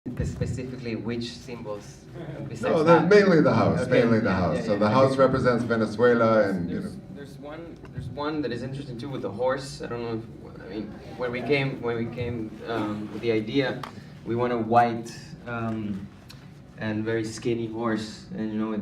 specifically which symbols besides No, that? mainly the house. Okay. Mainly the house. So the house represents Venezuela, and There's one that is interesting too with the horse. I don't know if, I mean, when we came with the idea, we want a white and very skinny horse, and you know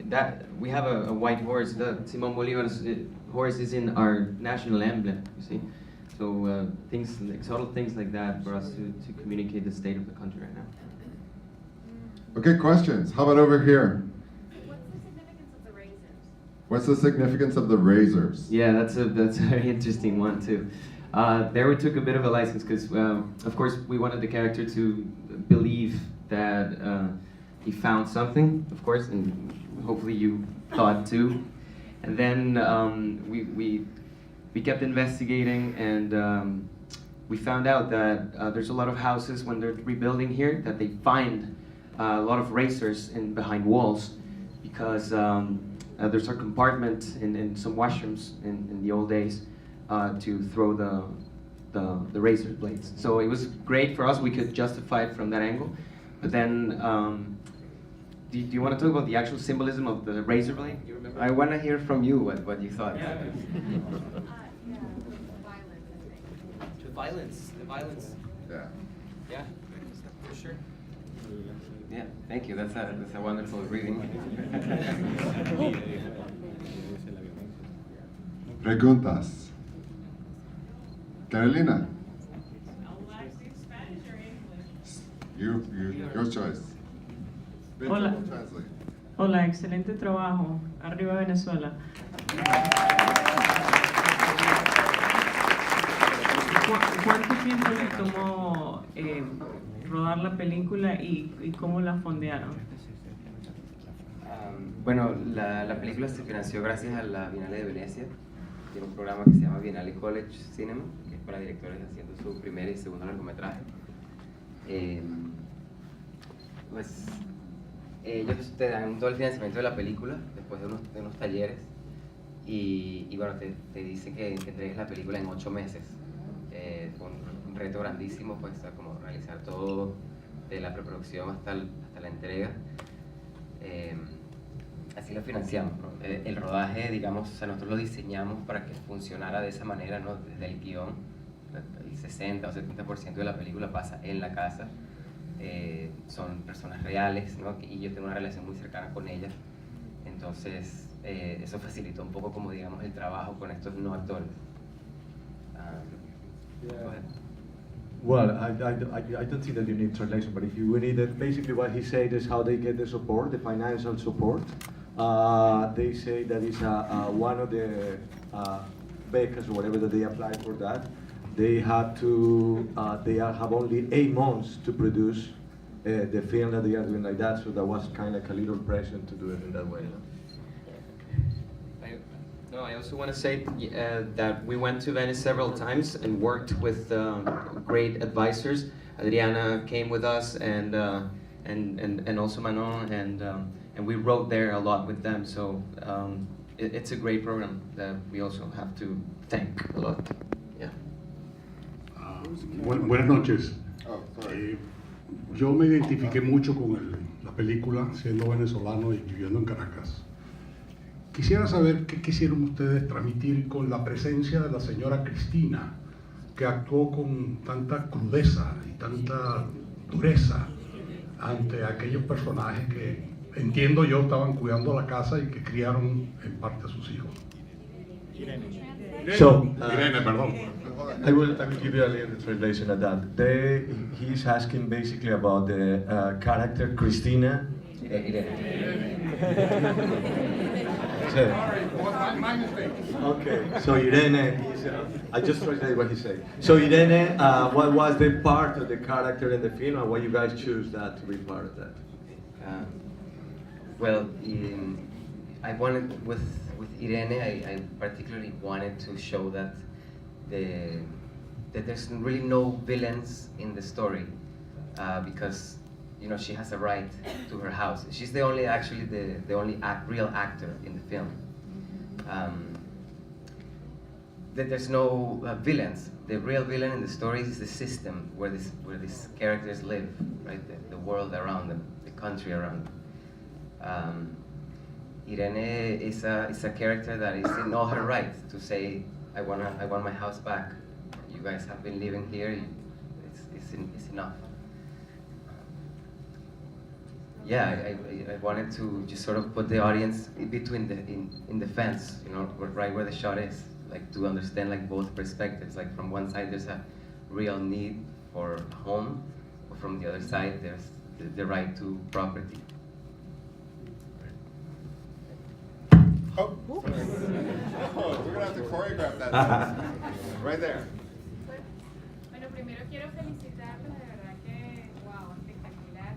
that we have a white horse. The Simón Bolívar's horse is in our national emblem. You see, so things like subtle things like that for us to communicate the state of the country right now. Okay, questions? How about over here? What's the significance of the razors? What's the significance of the razors? Yeah, that's a very interesting one too. There we took a bit of a license because, of course, we wanted the character to believe that he found something, of course, and hopefully you thought too. And then we kept investigating, and we found out that there's a lot of houses when they're rebuilding here that they find a lot of razors behind walls because there's a compartment in some washrooms in the old days to throw the razor blades. So it was great for us. We could justify it from that angle. But then, do you want to talk about the actual symbolism of the razor blade? You remember? I want to hear from you what you thought. Yeah, violence, I think. The violence. Yeah. Yeah, for sure. Yeah, thank you. That's a wonderful reading. Preguntas. Carolina. Spanish or English? Your choice. Hola. Translate. Hola, excelente trabajo. Arriba Venezuela. ¿Cuánto tiempo le tomó rodar la película y cómo la fondearon? Bueno, la película se financió gracias a la Bienal de Venecia. Tiene un programa que se llama Bienal College Cinema, que es para directores haciendo su primer y segundo largometraje. Ellos te dan todo el financiamiento de la película después de unos talleres y bueno, te dicen que entregues la película en 8 meses. Fue un reto grandísimo, pues, como realizar todo de la preproducción hasta la entrega. Así lo financiamos, ¿no? El rodaje, digamos, o sea, nosotros lo diseñamos para que funcionara de esa manera, ¿no? Desde el guión, el 60 o 70% de la película pasa en la casa. Son personas reales, ¿no? Y yo tengo una relación muy cercana con ellas, entonces eso facilitó un poco, como digamos, el trabajo con estos no actores. Go ahead. Well, I don't think that you need translation, but if you need it, basically what he said is how they get the support, the financial support. They say that it's one of the becas or whatever that they apply for that. They have to, they have only 8 months to produce the film that they are doing like that, so that was kind of like a little pressure to do it in that way. I also want to say that we went to Venice several times and worked with great advisors. Adriana came with us, and also Manon, and we wrote there a lot with them. So it's a great program that we also have to thank a lot. Yeah. Buenas noches. Oh, sorry. Yo me identifiqué mucho con la película, siendo venezolano y viviendo en Caracas. Quisiera saber qué quisieron ustedes transmitir con la presencia de la señora Cristina, que actuó con tanta crudeza y tanta dureza ante aquellos personajes que, entiendo yo, estaban cuidando la casa y que criaron en parte a sus hijos. So, Irene, perdón. I will give you a little translation of that. He's asking basically about the character Christina. Okay, so Irene, I just translated what he said. So Irene, what was the part of the character in the film, and why you guys choose that to be part of that? Well, I wanted with Irene, I particularly wanted to show that that there's really no villains in the story, because you know she has a right to her house. She's the only real actor in the film. that there's no villains. The real villain in the story is the system where these characters live, right? The world around them, the country around them. Irene is a character that is in all her right to say, I want my house back. You guys have been living here. It's enough. Yeah, I wanted to just sort of put the audience in between in the fence, you know, right where the shot is, like to understand like both perspectives. Like from one side there's a real need for a home, but from the other side there's the right to property. Oh, sorry. Oh, we're gonna have to choreograph that. Right there. Bueno, primero quiero felicitarlos, de verdad que, wow, espectacular.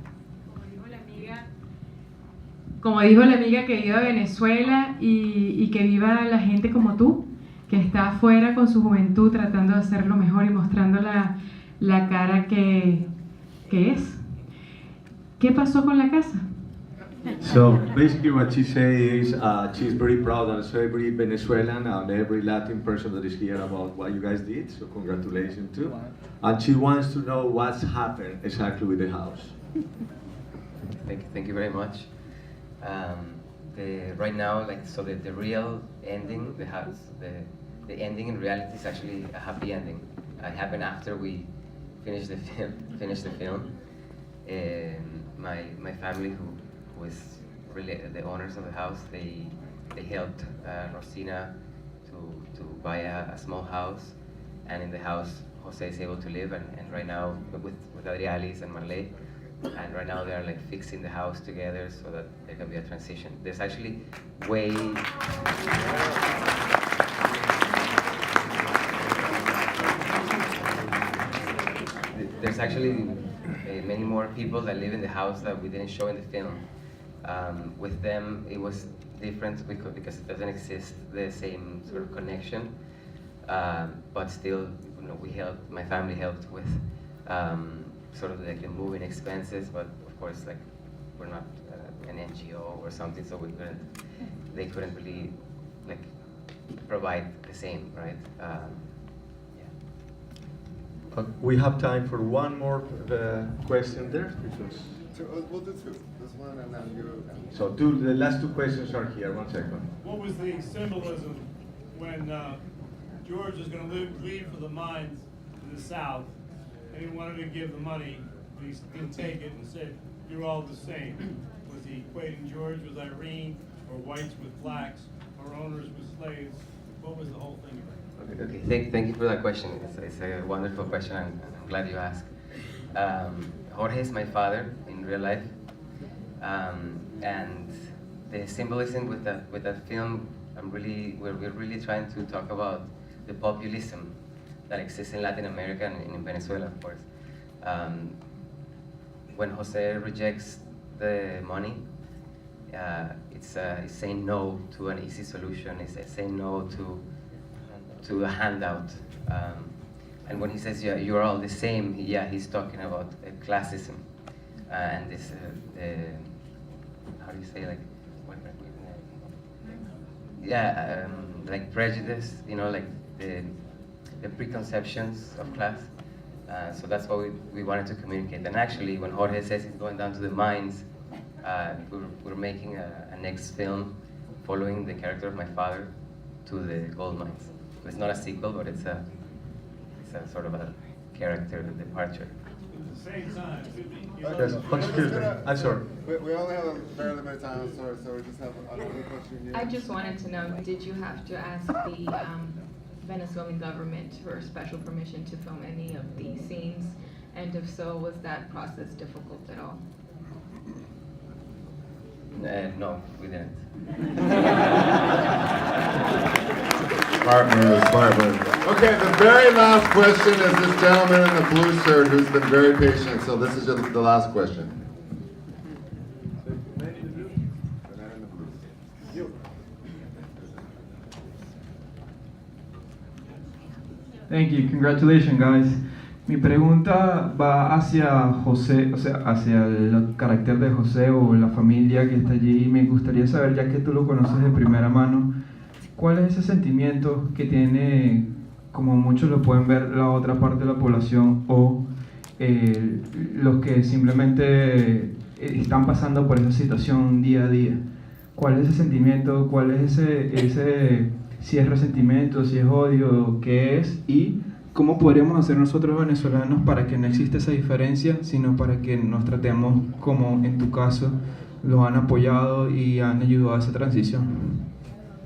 Como dijo la amiga que viva Venezuela y que viva la gente como tú, que está afuera con su juventud tratando de hacerlo mejor y mostrando la cara que es. ¿Qué pasó con la casa? So basically what she says is she's very proud and so every Venezuelan and every Latin person that is here about what you guys did, so congratulations too. And she wants to know what's happened exactly with the house. Thank you very much. Right now, like, so the real ending, the ending in reality is actually a happy ending. It happened after we finished the film. My family, who is really the owners of the house, they helped Rosina to buy a small house, and in the house Jose is able to live, and right now with Adrialis and Marley, and right now they're like fixing the house together so that there can be a transition. There's actually there's actually many more people that live in the house that we didn't show in the film. With them, it was different because it doesn't exist the same sort of connection. But still, you know, my family helped with sort of like the moving expenses. But of course, like we're not an NGO or something, so they couldn't really like provide the same, right? We have time for one more question there. We'll do two. This one and then you. So the last two questions are here. 1 second. What was the symbolism when George was going to leave for the mines in the South, and he wanted to give the money, but he didn't take it and said, "You're all the same." Was he equating George with Irene, or whites with blacks, or owners with slaves? What was the whole thing about? Okay. Thank you for that question. It's a wonderful question, and I'm glad you asked. Jorge is my father in real life, and the symbolism with that film, we're really trying to talk about the populism that exists in Latin America and in Venezuela, of course. When Jose rejects the money, it's saying no to an easy solution. It's saying no to a handout. And when he says, yeah, you're all the same, he's talking about classism and this, how do you say, like, like prejudice, you know, like the preconceptions of class. So that's what we wanted to communicate. And actually, when Jorge says he's going down to the mines, we're making a next film following the character of my father to the gold mines. It's not a sequel, but it's a sort of a character departure. At the same time, Yes, excuse me. I'm sorry. We only have a very limited time, so we just have another question here. I just wanted to know, did you have to ask the Venezuelan government for special permission to film any of these scenes? And if so, was that process difficult at all? No, we didn't. Smart move. Okay, the very last question is this gentleman in the blue shirt who's been very patient, so this is just the last question. Thank you. Congratulations, guys. Mi pregunta va hacia José, o sea, hacia el carácter de José o la familia que está allí. Me gustaría saber, ya que tú lo conoces de primera mano, ¿cuál es ese sentimiento que tiene, como muchos lo pueden ver, la otra parte de la población o los que simplemente están pasando por esa situación día a día? ¿Cuál es ese sentimiento? ¿Cuál es ese si es resentimiento, si es odio, qué es? Y ¿cómo podríamos hacer nosotros venezolanos para que no exista esa diferencia, sino para que nos tratemos como en tu caso los han apoyado y han ayudado a esa transición?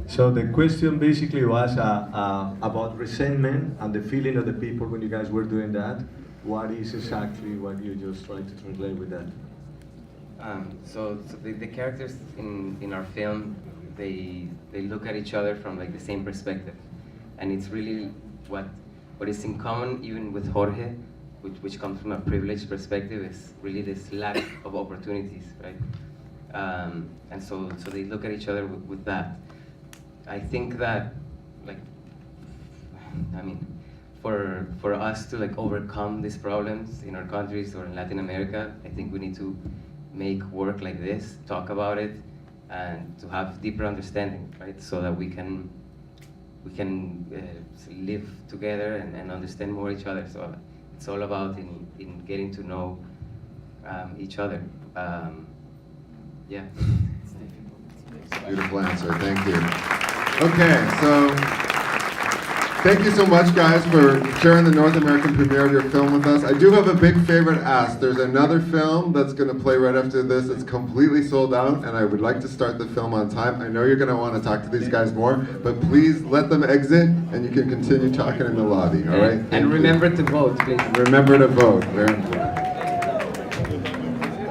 So the question basically was about resentment and the feeling of the people when you guys were doing that. What is exactly what you just tried to translate with that? So the characters in our film, they look at each other from like the same perspective, and it's really what is in common even with Jorge, which comes from a privileged perspective, is really this lack of opportunities, right? And so they look at each other with that. I think that, like, I mean, for us to like overcome these problems in our countries or in Latin America, I think we need to make work like this, talk about it, and to have deeper understanding, right? So that we can live together and understand more each other. So it's all about in getting to know each other. Yeah. Beautiful answer, thank you. Okay, so thank you so much, guys, for sharing the North American premiere of your film with us. I do have a big favor to ask. There's another film that's going to play right after this. It's completely sold out, and I would like to start the film on time. I know you're going to want to talk to these guys more, but please let them exit, and you can continue talking in the lobby, all right? And remember to vote, please. Remember to vote, very important.